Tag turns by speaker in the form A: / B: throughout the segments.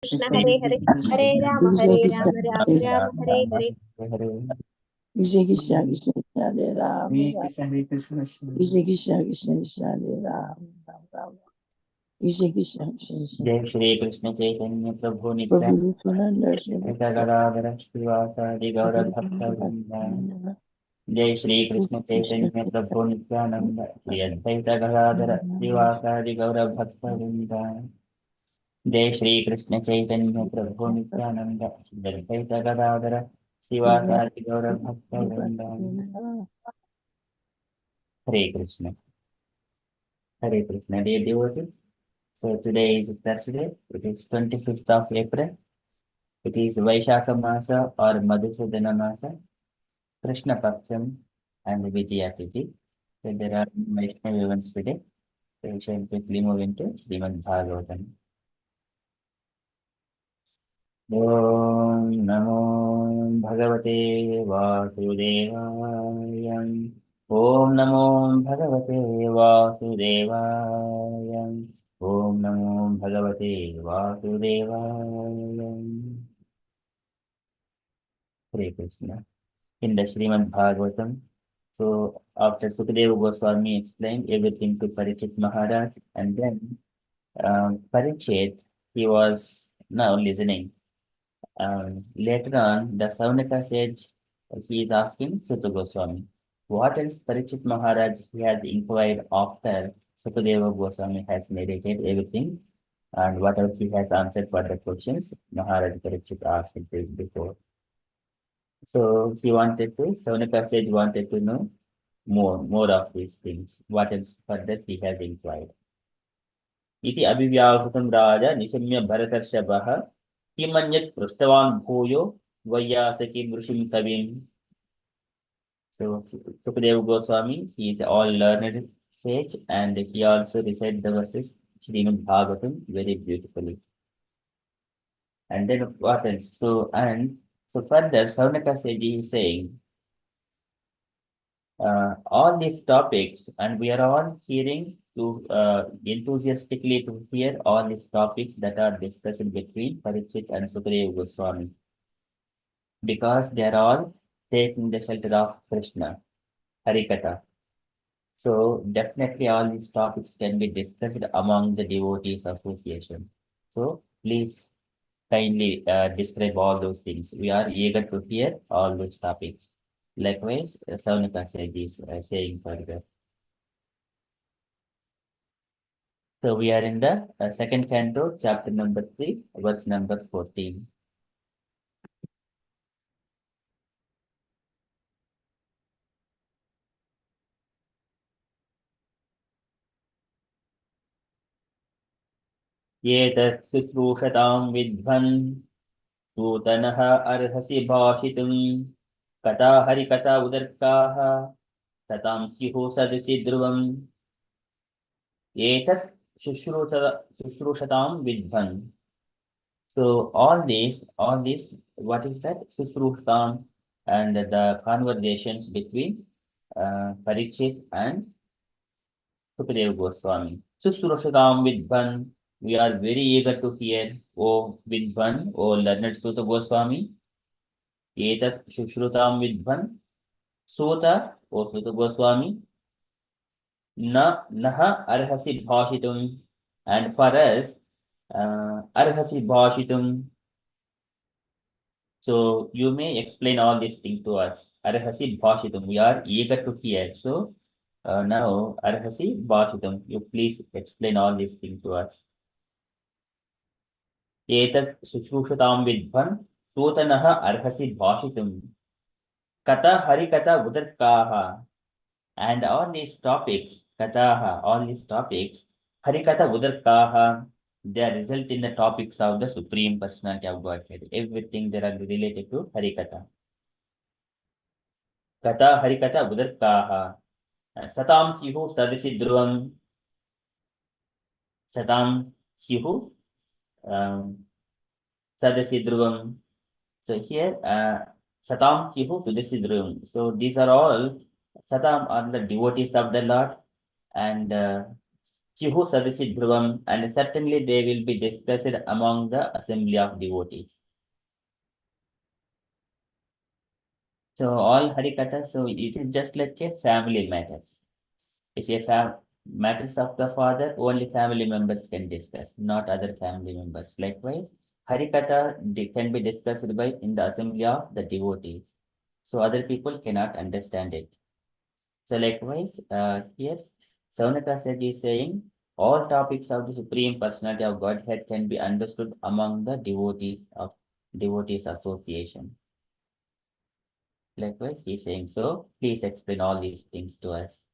A: Krishna Hare Hare Hare Rama Hare Rama Rama Rama Hare Hare
B: Krishna Krishna Krishna Krishna Hare Ram
C: Hare Krishna
B: Krishna Krishna Krishna Krishna Hare Ram Ram Ram Krishna Krishna Krishna Krishna
C: जय श्री कृष्ण चैतन्य प्रभु
B: Prabhu
C: Nityanand
B: Nityananda Shri
C: Gadadhar श्रीवासादि गौर भक्तवृंद जय श्री कृष्ण चैतन्य प्रभु नित्यानंद श्री अद्वैत गदाधर श्रीवासादि गौर भक्तवृंद जय श्री कृष्ण चैतन्य प्रभु नित्यानंद श्री अद्वैत गदाधर श्रीवासादि गौर भक्तवृंद हरे Krishna dear devotees. So today is Thursday. It is 25th of April. It is Vaishakha Masa or Madhusudana Masa, Krishna Paksham and Vijaya Tithi. So there are Vaishnava events today. So we shall quickly move into Srimad Bhagavatam. Om Namo Bhagavate Vasudevaya. Om Namo Bhagavate Vasudevaya. Om Namo Bhagavate Vasudevaya. Hare Krishna. In the Srimad Bhagavatam. So after Sukadeva Goswami explained everything to Parikshit Maharaj, and then Parikshit, he was now listening. Later on, the Saunaka sage, he is asking Sutta Goswami, what else Parikshit Maharaj he has inquired after Sukadeva Goswami has narrated everything, and what else he has answered for the questions Maharaj Parikshit asked before. So he wanted to, Saunaka sage wanted to know more of these things. What else further he has inquired. इति अभिव्याहृतं राजा निशम्य भरतर्षभः किमन्यत् पृष्टवान् भूयो वैयासकीं ऋषिं कविम्. So Sukadeva Goswami, he is all learned sage and he also recited the verses Srimad Bhagavatam very beautifully. And then what else? So further Saunaka sage is saying all these topics, and we are all hearing to enthusiastically to hear all these topics that are discussed between Parikshit and Sukadeva Goswami, because they are all taking the shelter of Krishna, Harikatha. So definitely all these topics can be discussed among the devotees association. So please kindly describe all those things. We are eager to hear all those topics. Likewise, Saunaka is saying further. So we are in the second canto, chapter number 3, verse number 14. ये तत्शुश्रूषतां विद्वन् सूतनः अर्हसि भाषितुं कथा हरिकथा उदर्काः सतां स्युः सदसि ध्रुवम् एतत् शुश्रूषतां विद्वन्. So all this, what is that? Shushrushatam, and the conversations between Parikshit and Sukadeva Goswami. Shushrushatam Vidvan, we are very eager to hear, O Vidvan, O learned Sutta Goswami. Etat Shushrutam Vidvan, Sutta, O Sutta Goswami. Naha Arhasi Bhashitum, and for us, Arhasi Bhashitum. So you may explain all these things to us. Arhasi Bhashitum, we are eager to hear. So now, Arhasi Bhashitam, you please explain all these things to us. Etat Sushrushataam Vidvan, Sutanaha Arhasi Bhashitum, Kata Harikata Udarkaha, and all these topics, Kataha, all these topics, Harikata Udarkaha, they result in the topics of the Supreme Personality of Godhead. Everything that are related to Harikata. Kata Harikata Udarkaha, Satam Sihu Sadasi Dhruvam, Satam Sihu Sadasi Dhruvam. So here, Satam Sihu Sadasi Dhruvam. So these are all, Satam are the devotees of the Lord, and Chihu Sadasi Dhruvam, and certainly they will be discussed among the assembly of devotees. So all Harikatha, so it is just like a family matters. If a matters of the father, only family members can discuss, not other family members. Likewise, Harikatha can be discussed by in the assembly of the devotees. So other people cannot understand it. So likewise, yes, Saunaka said is saying all topics of the Supreme Personality of Godhead can be understood among the devotees of devotees association. Likewise, he is saying so. Please explain all these things to us.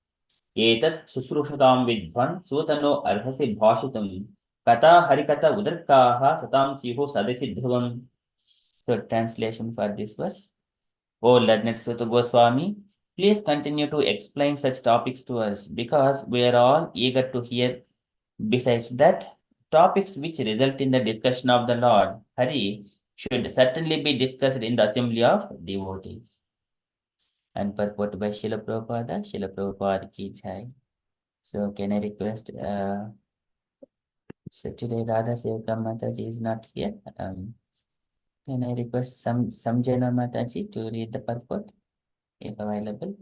C: एतत् शुश्रूषतां विद्वान् सूतनो अर्हसि भाषितुं कथा हरिकथा उदर्काः सतां स्युः सदसि ध्रुवम्. So translation for this verse. Oh learned Suta Goswami, please continue to explain such topics to us because we are all eager to hear. Besides that, topics which result in the discussion of the Lord Hari should certainly be discussed in the assembly of devotees. And purport by Srila Prabhupada, Srila Prabhupada ki jai. So can I request, so today Radha Sevaka Mataji is not here. Can I request Samjana Mataji to read the purport if available?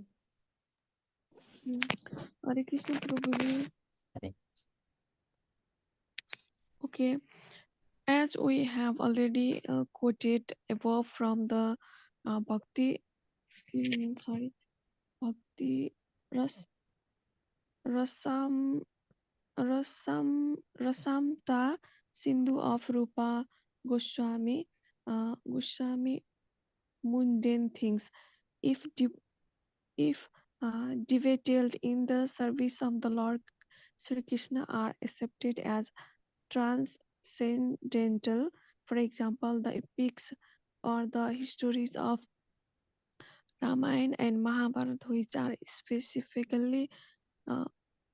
D: Hare Krishna Prabhuji.
C: Hare.
D: Okay, as we have already quoted above from the Bhakti, Bhakti Ras, Rasam, Rasamta Sindhu of Rupa Goswami mundane things. If if devoted in the service of the Lord Sri Krishna are accepted as transcendental. For example, the epics or the histories of Ramayana and Mahabharata, which are specifically uh,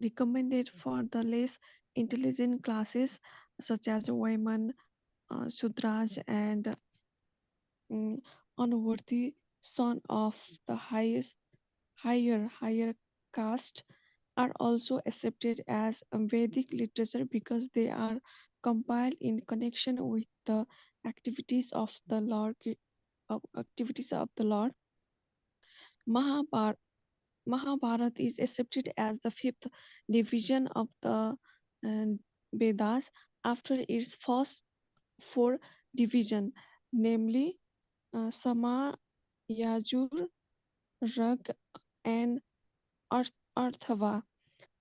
D: recommended for the less intelligent classes such as women, Sudras, and unworthy son of the higher caste are also accepted as Vedic literature because they are compiled in connection with the activities of the Lord. Mahabharata, Mahabharata is accepted as the fifth division of the uh, Vedas after its first four division, namely Sama, Yajur, Rag, and Arthava.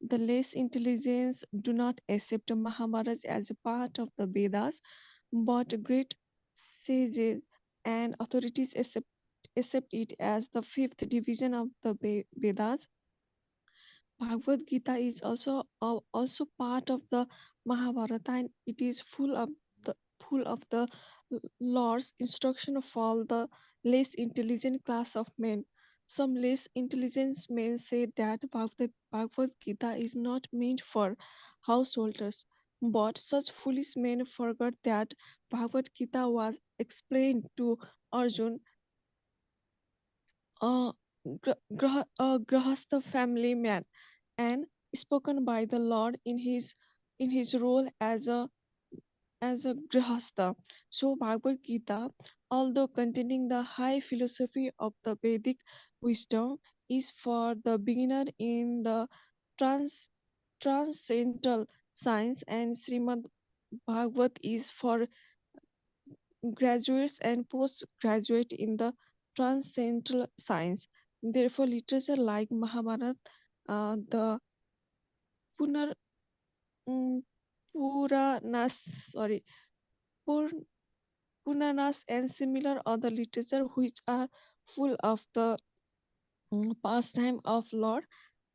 D: The less intelligent do not accept Mahabharata as a part of the Vedas, but great sages and authorities accept it as the fifth division of the Vedas. Bhagavad Gita is also part of the Mahabharata, and it is full of the Lord's instruction for the less intelligent class of men. Some less intelligent men say that Bhagavad Gita is not meant for householders, but such foolish men forgot that Bhagavad Gita was explained to Arjun, a Grahastha family man, and spoken by the Lord in his role as a grihastha. So Bhagavad Gita, although containing the high philosophy of the Vedic wisdom, is for the beginner in the trans transcendental science, and Srimad Bhagavat is for graduates and postgraduate in the transcendental science. Therefore, literature like Mahabharata, the Punar mm, Puranas, sorry, Pur- Puranas, and similar other literature which are full of the pastime of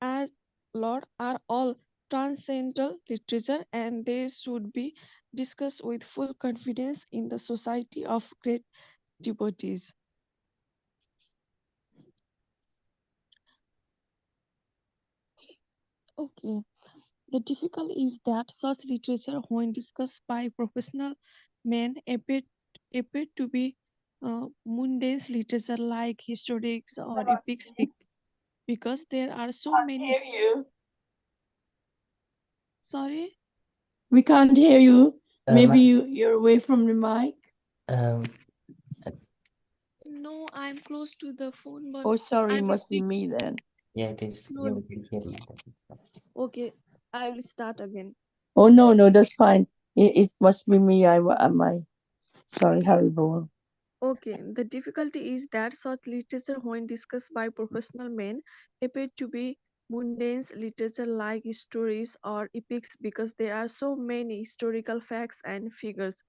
D: as Lord are all transcendental literature, and they should be discussed with full confidence in the society of great devotees. Okay. The difficulty is that such literature, when discussed by professional men, appear to be mundane literature like historics or epics because there are so many. Sorry?
B: We can't hear you. Maybe
C: Ma-
B: you're away from the mic.
C: um,
D: No, I'm close to the phone, but
B: Oh, sorry,
D: I will
B: must be
D: speak
B: me then.
C: yeah, it is. Yeah,
D: slowly.
C: we can hear Mataji.
D: Okay, I will start again.
B: Oh, no, that's fine. It must be me. Sorry, Haribol.
D: Okay, the difficulty is that such literature, when discussed by professional men, appear to be mundane literature like stories or epics because there are so many historical facts and figures.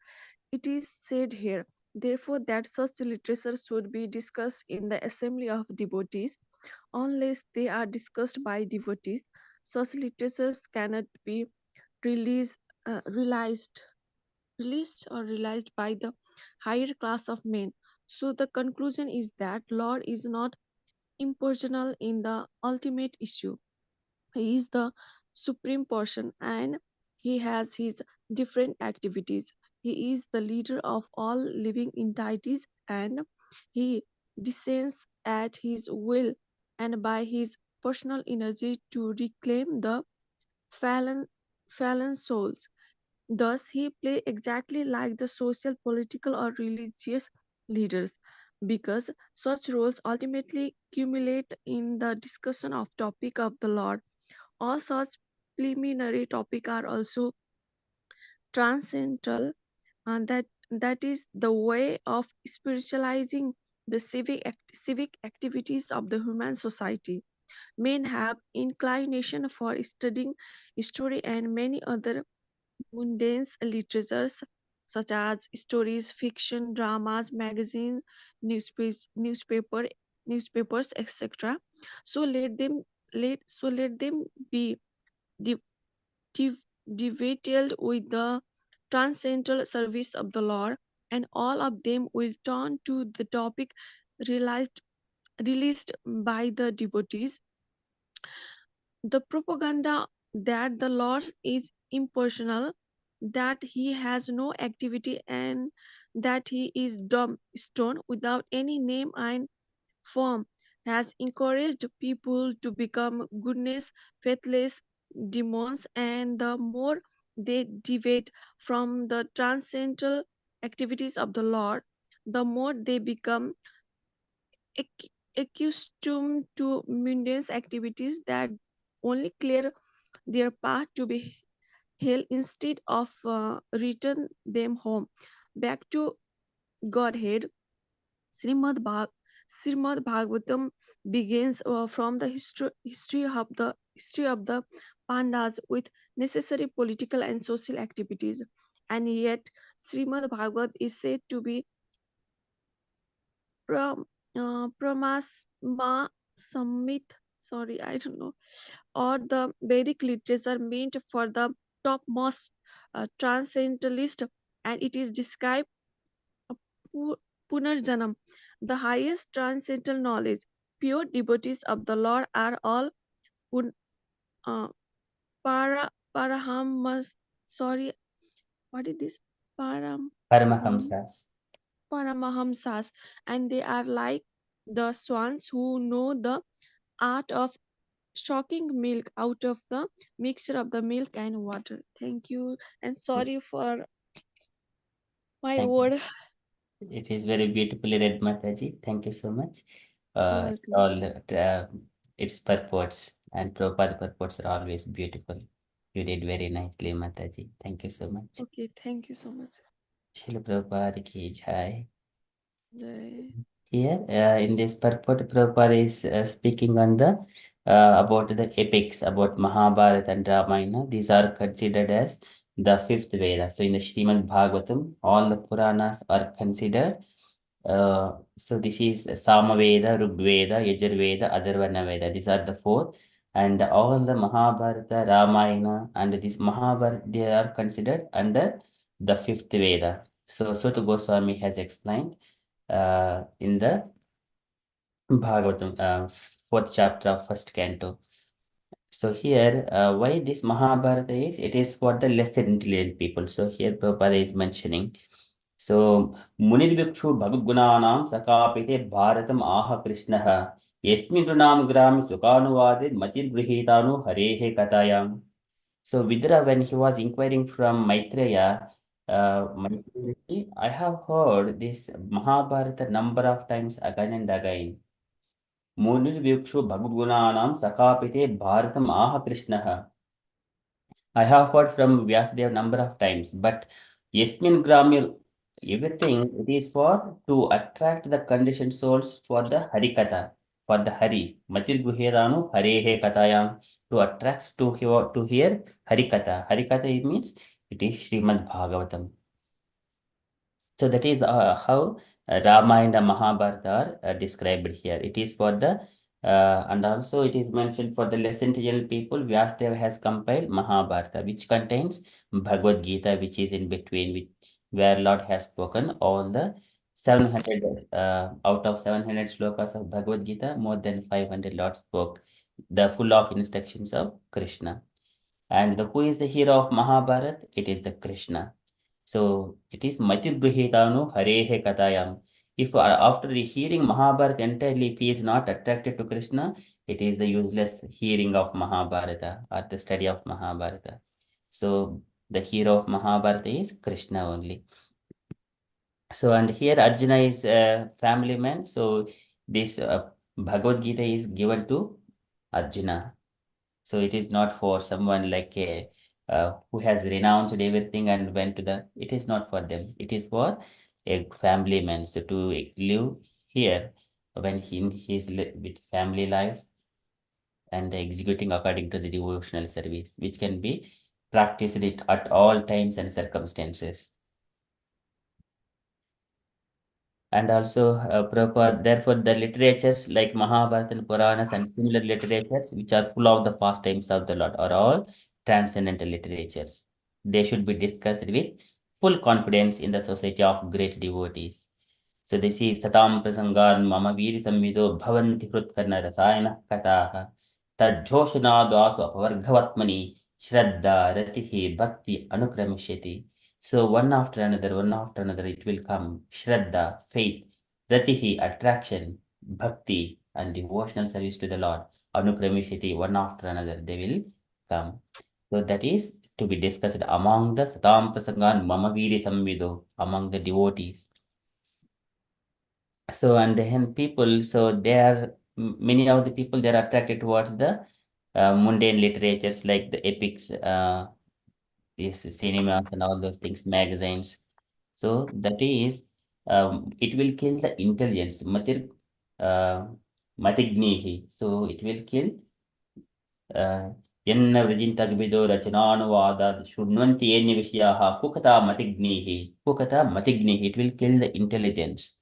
D: It is said here, therefore, that such literature should be discussed in the assembly of devotees. Unless they are discussed by devotees, such literatures cannot be released, realized realized by the higher class of men. So the conclusion is that Lord is not impersonal in the ultimate issue. He is the supreme person and he has his different activities. He is the leader of all living entities and he descends at his will and by his personal energy to reclaim the fallen fallen souls. Thus, he play exactly like the social, political, or religious leaders, because such roles ultimately culminate in the discussion of topic of the Lord. All such preliminary topic are also transcendental, and that is the way of spiritualizing the civic activities of the human society. Men have inclination for studying history and many other mundane literatures such as stories, fiction, dramas, magazines, newspapers, etc. So let them be de- de- devoted with the transcendental service of the Lord, and all of them will turn to the topic realized released by the devotees. The propaganda that the Lord is impersonal, that he has no activity, and that he is dumb stone without any name and form has encouraged people to become goodness, faithless demons, and the more they deviate from the transcendental activities of the Lord, the more they become accustomed to mundane activities that only clear their path to be hell instead of return them home back to Godhead. Srimad Bhagavatam begins from the history of the Pandas with necessary political and social activities, and yet Srimad Bhagavat is said to be Pram, Pramasma Samhit. Sorry, I don't know, or the Vedic literature meant for the topmost transcendentalist, and it is described pu- Punarjanam, the highest transcendental knowledge. Pure devotees of the Lord are all pun, uh, parahamas. Sorry, what is this? Param,
C: Paramahamsas.
D: Paramahamsas, and they are like the swans who know the art of shocking milk out of the mixture of the milk and water. Thank you, and sorry for my
C: Thank you.
D: word.
C: It is very beautifully read, Mataji. Thank you so much.
D: You're
C: It's
D: welcome.
C: all its purports and Prabhupada purports are always beautiful. You did very nicely, Mataji. Thank you so much.
D: Okay, thank you so much.
C: Srila Prabhupada ki jai.
D: Jai.
C: Here, in this purport, Prabhupada is speaking on the about the epics about Mahabharata and Ramayana. These are considered as the fifth Veda. So in the Srimad Bhagavatam, all the Puranas are considered. So this is Samaveda, Rigveda, Yajurveda, Atharvana Veda. These are the four. And all the Mahabharata, Ramayana, and this Mahabharata, they are considered under the fifth Veda. So Suta Goswami has explained in the Bhagavatam, fourth chapter of first canto. So here, why this Mahabharata is, it is for the lesser intelligent people. So here Prabhupada is mentioning. So Munirvikshu Bhagavgunanam Sakapite Bharatam Aha Krishnaha Yasmin Runam Gram Sukanuvade Matir Brihitanu Harehe Katayam. So Vidura, when he was inquiring from Maitreya, Maitreya, I have heard this Mahabharata number of times again and again. Munirvikshu Bhagavgunanam Sakapite Bharatam Aha Krishnaha. I have heard from Vyasadeva number of times, but Yasmin Gramir, everything it is for to attract the conditioned souls for the Harikatha, for the Hari. Matir Guheranu Harehe Katayam to attract to hear Harikatha. Harikatha it means it is Srimad Bhagavatam. So that is how Ramayana and Mahabharata are described here. It is for the and also it is mentioned for the less intelligent people. Vyasdeva has compiled Mahabharata, which contains Bhagavad Gita, which is in between, where Lord has spoken all the 700 out of 700 slokas of Bhagavad Gita, more than 500 Lord spoke the full of instructions of Krishna. And who is the hero of Mahabharata? It is the Krishna. So it is Matibruhitanu Harehe Katayam. If after the hearing Mahabharata entirely, if he is not attracted to Krishna, it is the useless hearing of Mahabharata or the study of Mahabharata. So the hero of Mahabharata is Krishna only. So and here Arjuna is a family man. So this Bhagavad Gita is given to Arjuna. So it is not for someone like a who has renounced everything and went to the. It is not for them. It is for a family man. So to live here when he is with family life and executing according to the devotional service, which can be practiced it at all times and circumstances. And also therefore the literatures like Mahabharata and Puranas and similar literatures which are full of the pastimes of the Lord are all transcendental literatures. They should be discussed with full confidence in the society of great devotees. So this is Satam Prasangan Mama Viri Samvido Bhavanti Krutkarna Rasayana Kataha Tajjoshanadaso Vargavatmani Shraddha Ratihi Bhakti Anukramishyati. So one after another, it will come. Shraddha, faith, Ratihi, attraction, Bhakti, and devotional service to the Lord. Anukramishiti, one after another, they will come. So that is to be discussed among the Satam Prasangan Mamaviri Samvido, among the devotees. So and then people, so they are many of the people they are attracted towards the mundane literatures like the epics, these cinemas and all those things, magazines. So that is, it will kill the intelligence. Uh, Matignihi. So it will kill Yenna Vrajintagvido Rachananuvada Shunwanti Eni Vishyaha Kukata Matignihi. Kukata Matignihi. It will kill the intelligence.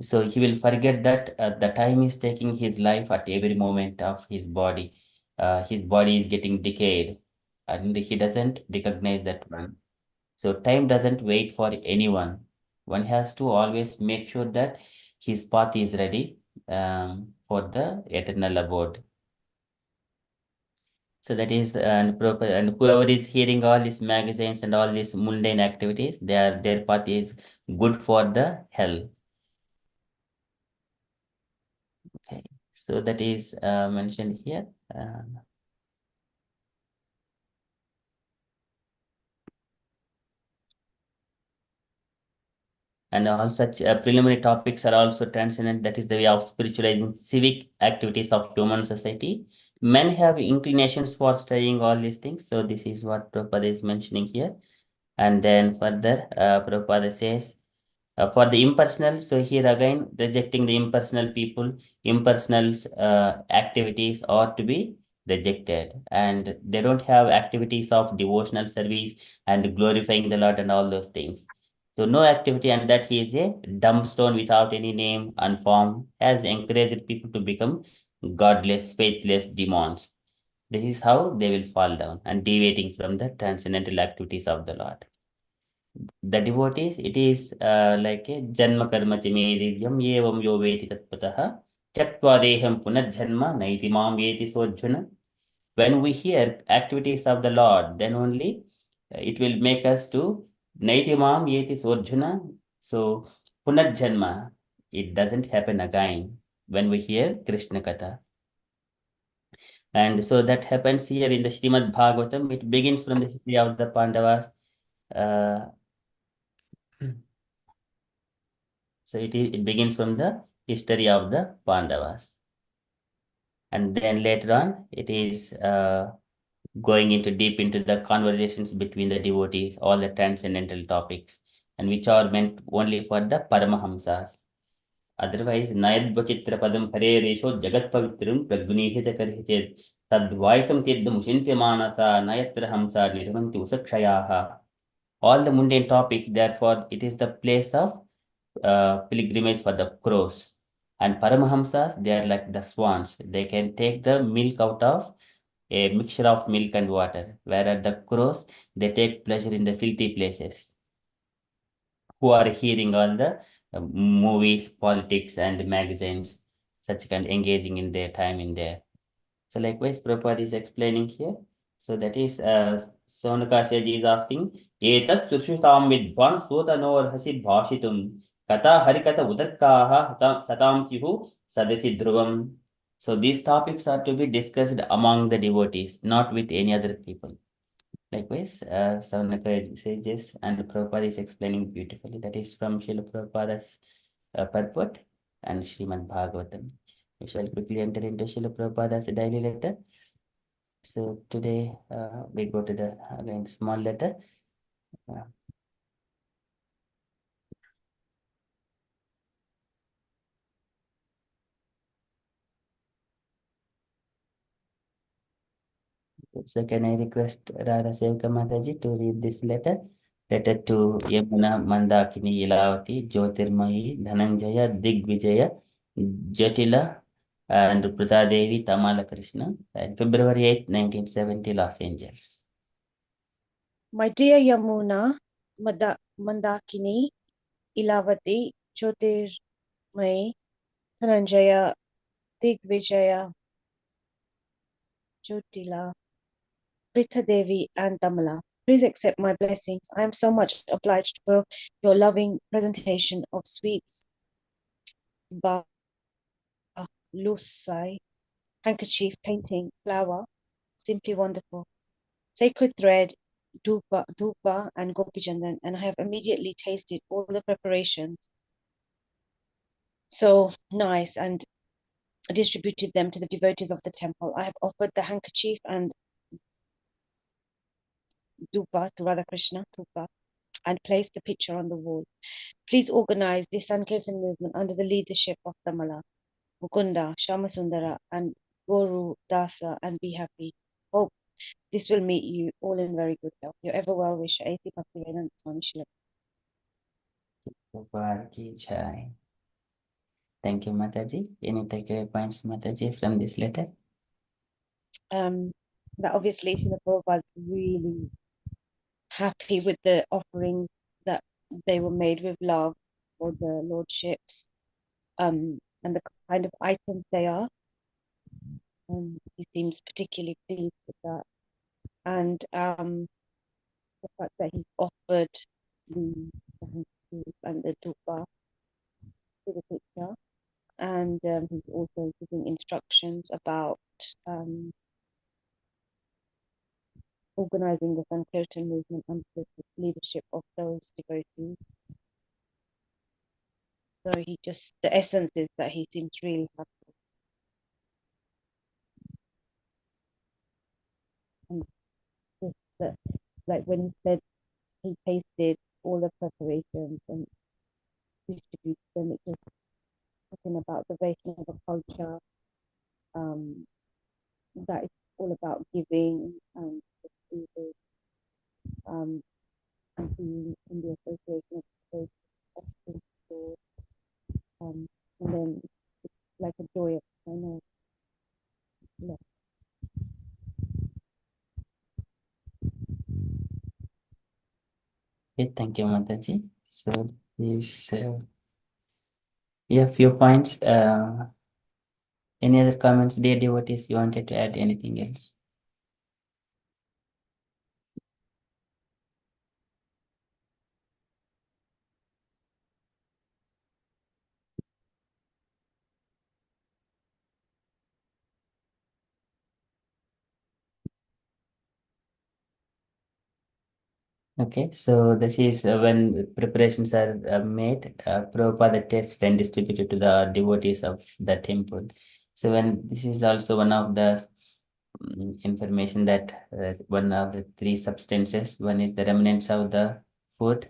C: So he will forget that the time is taking his life at every moment of his body. His body is getting decayed and he doesn't recognize that one. So time doesn't wait for anyone. One has to always make sure that his path is ready for the eternal abode. So that is and proper and whoever is hearing all these magazines and all these mundane activities, their path is good for the hell. Okay, so that is mentioned here. And all such preliminary topics are also transcendent. That is the way of spiritualizing civic activities of human society. Men have inclinations for studying all these things. So this is what Prabhupada is mentioning here. And then further, Prabhupada says, for the impersonal, so here again, rejecting the impersonal people, impersonal activities are to be rejected. And they don't have activities of devotional service and glorifying the Lord and all those things. So no activity, and that he is a dumb stone without any name and form, has encouraged people to become godless, faithless demons. This is how they will fall down and deviating from the transcendental activities of the Lord. The devotees, it is like a janma karma chame divyam yevam yo veti tatpataha chaktva deham punarjanma naiti mam yeti sojjuna. When we hear activities of the Lord, then only it will make us to naiti mam yeti sojjuna. So punarjanma, it doesn't happen again when we hear Krishna Katha. And so that happens here in the Srimad Bhagavatam. It begins from the history of the Pandavas. Uh, so it begins from the history of the Pandavas. And then later on, it is going into deep into the conversations between the devotees, all the transcendental topics, and which are meant only for the Paramahamsas. Otherwise, Nayadvachitra Padam Hare Resho Jagat Pavitrum Praggunihita Karhichet Tadvaisam Tiddam Ushintimanasa Nayatra Hamsa Nirvanti Usakshayaha. All the mundane topics, therefore, it is the place of pilgrimage for the crows. And Paramahamsas, they are like the swans. They can take the milk out of a mixture of milk and water, whereas the crows, they take pleasure in the filthy places, who are hearing all the movies, politics, and magazines, such kind engaging in their time in there. So likewise, Prabhupada is explaining here. So that is, Sonaka Saji is asking, Etas Sushutam Vidvan Sotanor Hasid Bhashitum Kata Harikata Udarkaha Satam Sihu Sadasi Dhruvam. So these topics are to be discussed among the devotees, not with any other people. Likewise, Saunaka says this, and Prabhupada is explaining beautifully. That is from Srila Prabhupada's purport and Srimad Bhagavatam. We shall quickly enter into Srila Prabhupada's daily letter. So today we go to the again small letter. Uh, so can I request Radha Sevaka Mataji to read this letter? Letter to Yamuna Mandakini Ilavati Jyotirmayi Dhananjaya Digvijaya Jatila and Prita Devi Tamala Krishna, and February 8th, 1970, Los Angeles.
A: My dear Yamuna, Mandakini, Ilavati, Jyotirmayi, Dhananjaya, Digvijaya, Jyotila, Prita Devi, and Damala. Please accept my blessings. I am so much obliged for your loving presentation of sweets, balusai, handkerchief, painting, flower, simply wonderful. Sacred thread, dupa, and gopijandan, and I have immediately tasted all the preparations. So nice, and distributed them to the devotees of the temple. I have offered the handkerchief and dupa to Radha Krishna, dupa, and placed the picture on the wall. Please organize this Sankirtan movement under the leadership of Tamala, Mukunda, Shamasundara, and Guru Dasa, and be happy. Hope this will meet you all in very good health. Your ever well wisher, A.P. Bhaktivedanta Swami Shila.
C: Prabhupada ki jai. Thank you, Mataji. Any takeaway points, Mataji, from this letter?
A: That obviously Srila Prabhupada really happy with the offerings that they were made with love for the lordships, and the kind of items they are. He seems particularly pleased with that. And the fact that he's offered the handkerchief and the dupa to the picture, and he's also giving instructions about organizing the Sankirtan movement under the leadership of those devotees. So the essence is that he seems really happy. And just that, like when he said he tasted all the preparations and distributed them, it just talking about the Vaishnava culture, that is all about giving and receiving, and being in the association of those offering for, and then it's like a joy of kind of love.
C: Okay, thank you, Mataji. So these few points. Any other comments, dear devotees? You wanted to add anything else? Okay, so this is when preparations are made, Prabhupada tests and distributed to the devotees of the temple. So when this is also one of the information that one of the three substances, one is the remnants of the food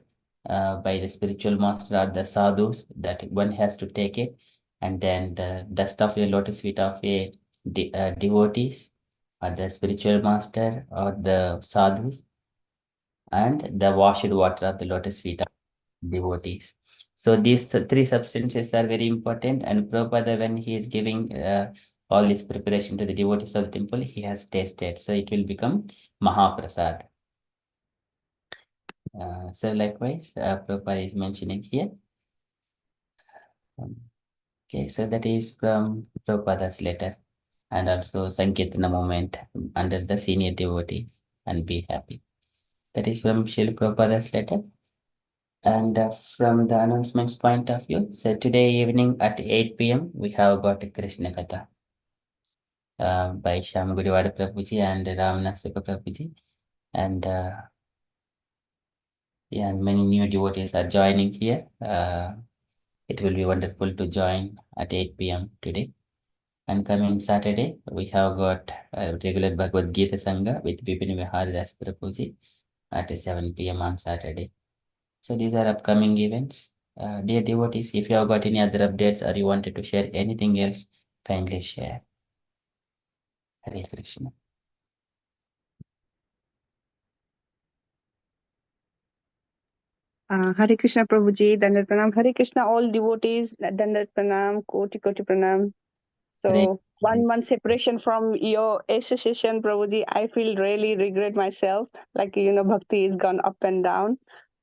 C: by the spiritual master or the sadhus, that one has to take it, and then the dust of a lotus feet of a devotees or the spiritual master or the sadhus, and the washed water of the lotus feet of devotees. So these three substances are very important, and Prabhupada, when he is giving all this preparation to the devotees of the temple, he has tasted. So it will become Mahaprasad. So likewise, Prabhupada is mentioning here. Okay, so that is from Prabhupada's letter, and also Sankirtana moment under the senior devotees, and be happy. That is from Srila Prabhupada's letter. And from the announcements point of view, so today evening at 8 p.m. we have got a Krishna Katha by Shyam Guriwada Prabhuji and Ramana Sukha Prabhuji. And yeah, and many new devotees are joining here. It will be wonderful to join at 8 p.m. today. And coming Saturday, we have got regular Bhagavad Gita Sangha with Bipin Vihar Das Prabhuji at 7 p.m. on Saturday. So these are upcoming events. Dear devotees, if you have got any other updates or you wanted to share anything else, kindly share. Hare Krishna.
E: Hare Krishna Prabhuji, Dandat Pranam. Hare Krishna, all devotees, Dandat Pranam, Koti Koti Pranam.
C: Hare
E: So, 1 month separation from your association, Prabhuji, I feel really regret myself. Like, bhakti is gone up and down.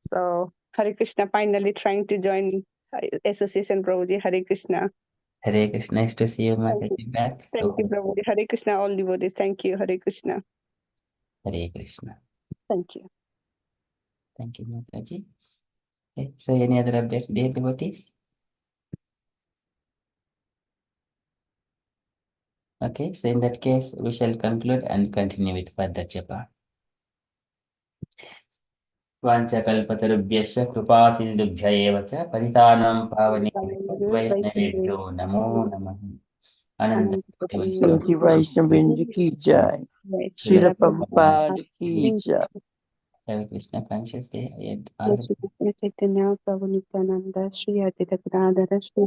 E: So, Hare Krishna, finally trying to join association, Prabhuji. Hare Krishna.
C: Hare Krishna. Nice to see you,
E: Thank you.
C: Mataji, back.
E: Thank you, Prabhuji. Hare Krishna, all devotees. Thank you, Hare Krishna.
C: Hare Krishna.
E: Thank you.
C: Thank you, Mataji. Okay, so any other updates, dear devotees? Okay, so in that case, we shall conclude and continue with further japa. वाञ्छकल्पतरुभ्यश्च कृपासिन्धुभ्य एव च पतितानां पावनेभ्यो वैष्णवेभ्यो नमो नमः
B: Shrimati Vaishnavendra ki jai.
C: Srila
B: Srila Prabhupada ki jai.
C: Have a Krishna conscious day and all
E: Jai Shri Krishna Chaitanya Prabhu Nityananda Shri Advaita Gadadhara Shri